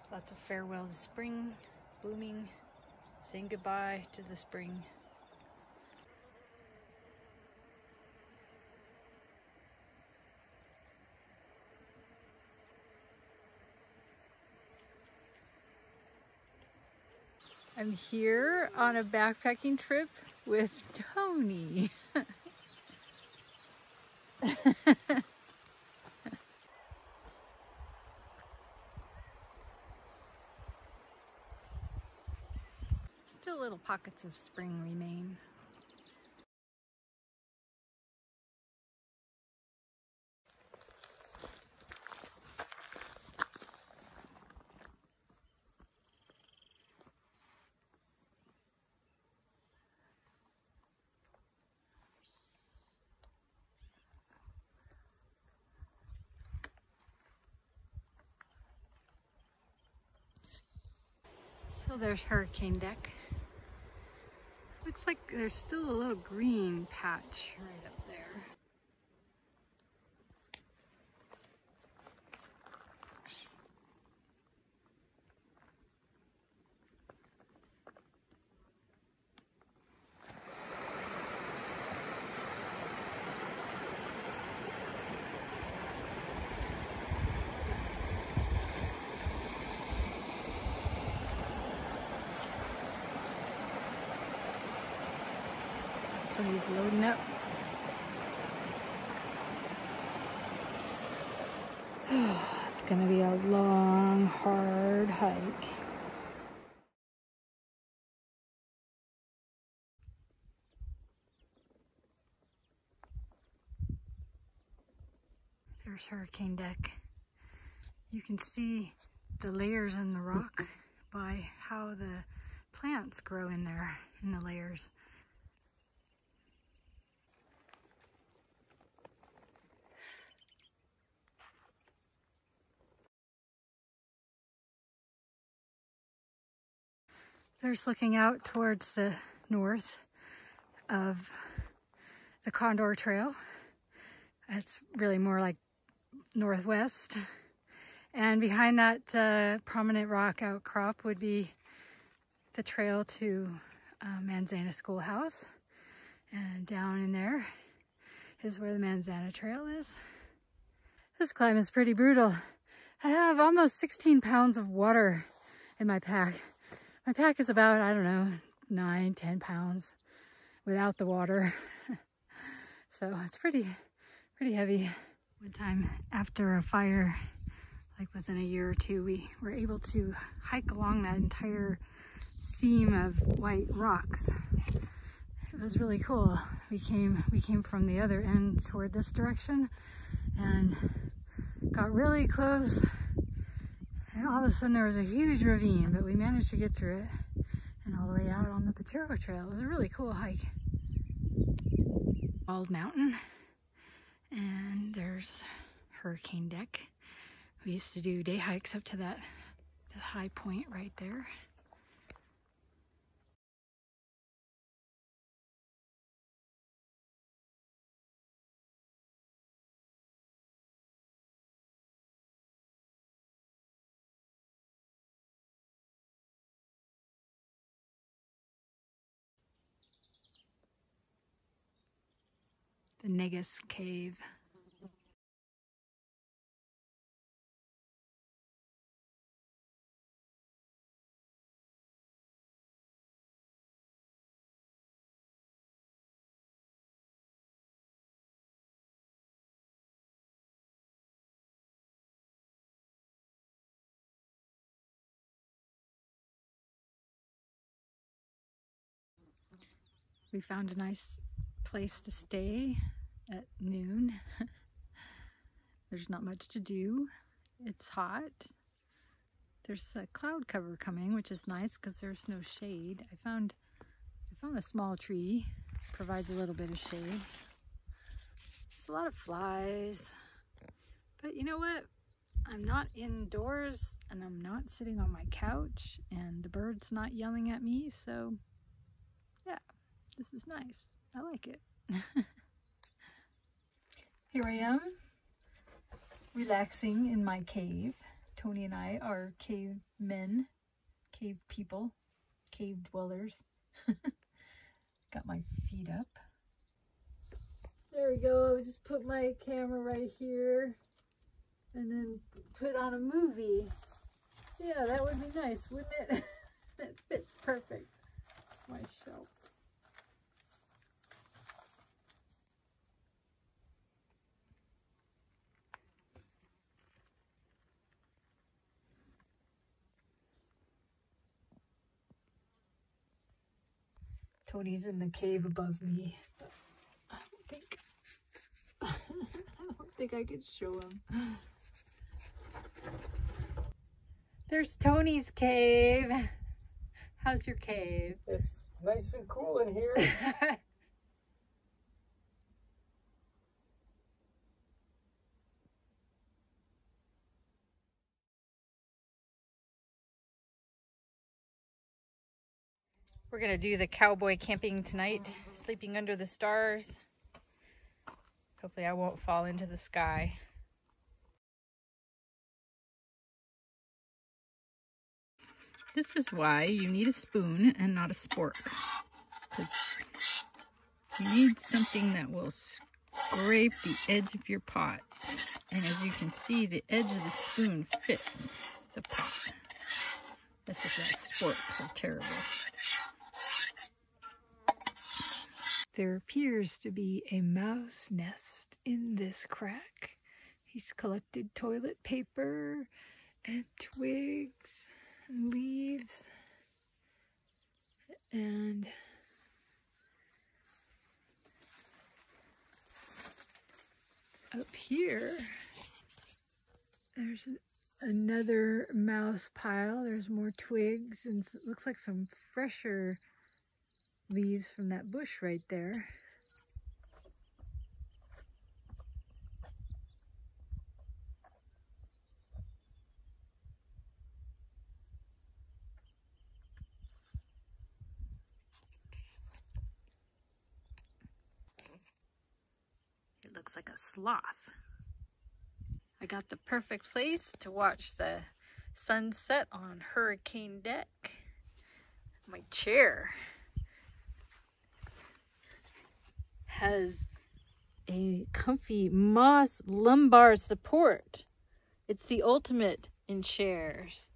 Lots of farewell to spring, blooming, saying goodbye to the spring. I'm here on a backpacking trip with Tony. Still little pockets of spring remain. So there's Hurricane Deck. Looks like there's still a little green patch right up there. Tony's loading up. It's gonna be a long, hard hike. There's Hurricane Deck. You can see the layers in the rock by how the plants grow in there, in the layers. There's looking out towards the north of the Condor Trail. It's really more like northwest. And behind that prominent rock outcrop would be the trail to Manzana Schoolhouse. And down in there is where the Manzana Trail is. This climb is pretty brutal. I have almost 16 pounds of water in my pack. My pack is about, I don't know, 9-10 pounds without the water. So it's pretty heavy. One time after a fire, like within a year or two, we were able to hike along that entire seam of white rocks. It was really cool. We came from the other end toward this direction and got really close. And all of a sudden there was a huge ravine, but we managed to get through it and all the way out on the Potrero Trail. It was a really cool hike. Bald Mountain, and there's Hurricane Deck. We used to do day hikes up to that high point right there. The Negus Cave. We found a nice place to stay at noon. There's not much to do. It's hot. There's a cloud cover coming, which is nice because there's no shade. I found a small tree, provides a little bit of shade. There's a lot of flies, but you know what? I'm not indoors and I'm not sitting on my couch and the bird's not yelling at me, so yeah, this is nice. I like it. Here I am, relaxing in my cave. Tony and I are cavemen, cave people, cave dwellers. Got my feet up. There we go. Just put my camera right here and then put on a movie. Yeah, that would be nice, wouldn't it? It fits perfect. My shelf. Tony's in the cave above me, but I don't think I can show him. There's Tony's cave. How's your cave? It's nice and cool in here. We're gonna do the cowboy camping tonight, sleeping under the stars. Hopefully I won't fall into the sky. This is why you need a spoon and not a spork. Because you need something that will scrape the edge of your pot. And as you can see, the edge of the spoon fits the pot. That's just why sporks are terrible. There appears to be a mouse nest in this crack. He's collected toilet paper and twigs and leaves. And up here, there's another mouse pile. There's more twigs and it looks like some fresher leaves from that bush right there. It looks like a sloth. I got the perfect place to watch the sunset on Hurricane Deck. My chair has a comfy moss lumbar support. It's the ultimate in chairs.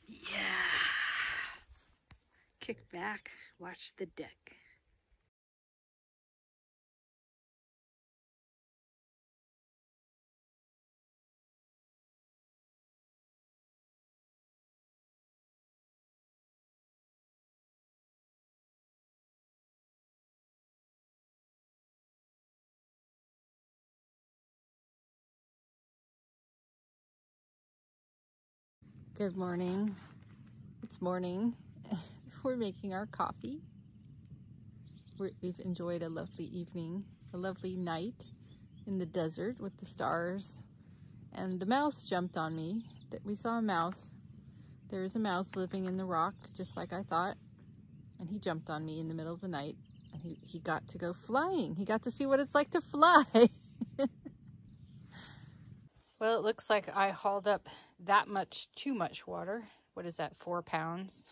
Yeah. Kick back, watch the deck. Good morning. It's morning. We're making our coffee. We've enjoyed a lovely evening, a lovely night in the desert with the stars. And the mouse jumped on me. We saw a mouse. There is a mouse living in the rock, just like I thought. And he jumped on me in the middle of the night. And he got to go flying. He got to see what it's like to fly. Well, it looks like I hauled up that much, too much water. What is that, 4 pounds?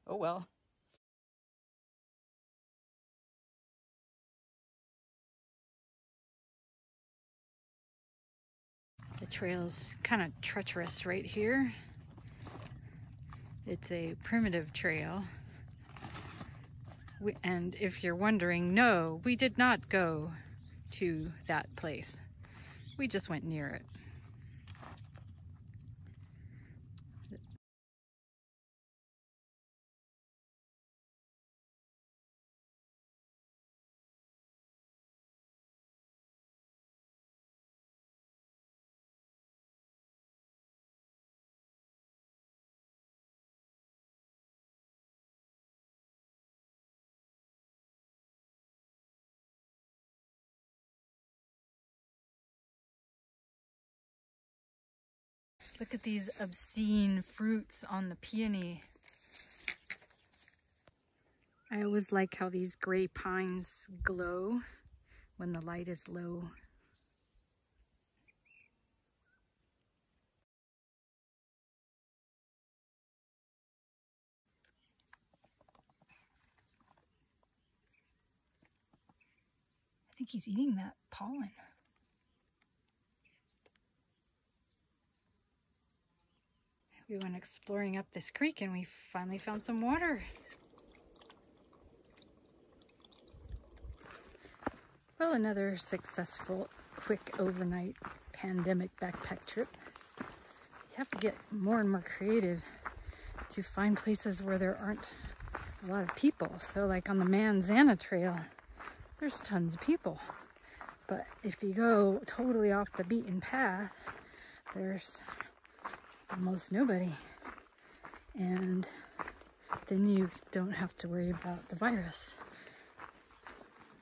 Oh well. The trail's kind of treacherous right here. It's a primitive trail. And if you're wondering, no, we did not go to that place. We just went near it. Look at these obscene fruits on the peony. I always like how these gray pines glow when the light is low. think he's eating that pollen. We went exploring up this creek and we finally found some water. Well, another successful, quick overnight pandemic backpack trip. You have to get more and more creative to find places where there aren't a lot of people. So like on the Manzana Trail, there's tons of people. But if you go totally off the beaten path, there's almost nobody. And then you don't have to worry about the virus.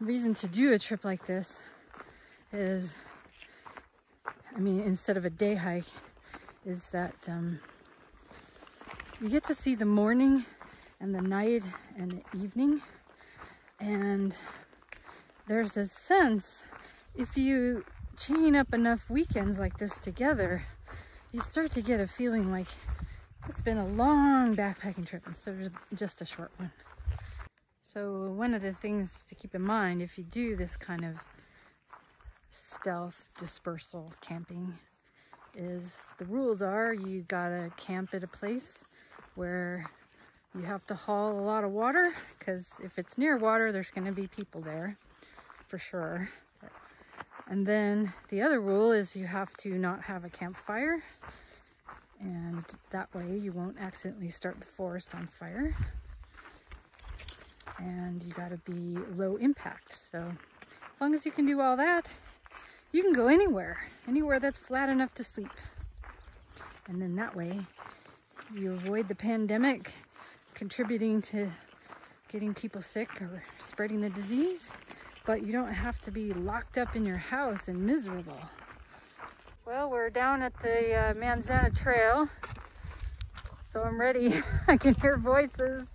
Reason to do a trip like this is, I mean, instead of a day hike, is that you get to see the morning and the night and the evening. And there's a sense, if you chain up enough weekends like this together, you start to get a feeling like it's been a long backpacking trip instead of just a short one. So one of the things to keep in mind if you do this kind of stealth dispersal camping is the rules are you gotta camp at a place where you have to haul a lot of water, because if it's near water, there's gonna be people there for sure. And then the other rule is you have to not have a campfire, and that way you won't accidentally start the forest on fire. And you gotta be low impact. So as long as you can do all that, you can go anywhere that's flat enough to sleep. And then that way you avoid the pandemic contributing to getting people sick or spreading the disease, but you don't have to be locked up in your house and miserable. Well, we're down at the Manzana Trail, so I'm ready. I can hear voices.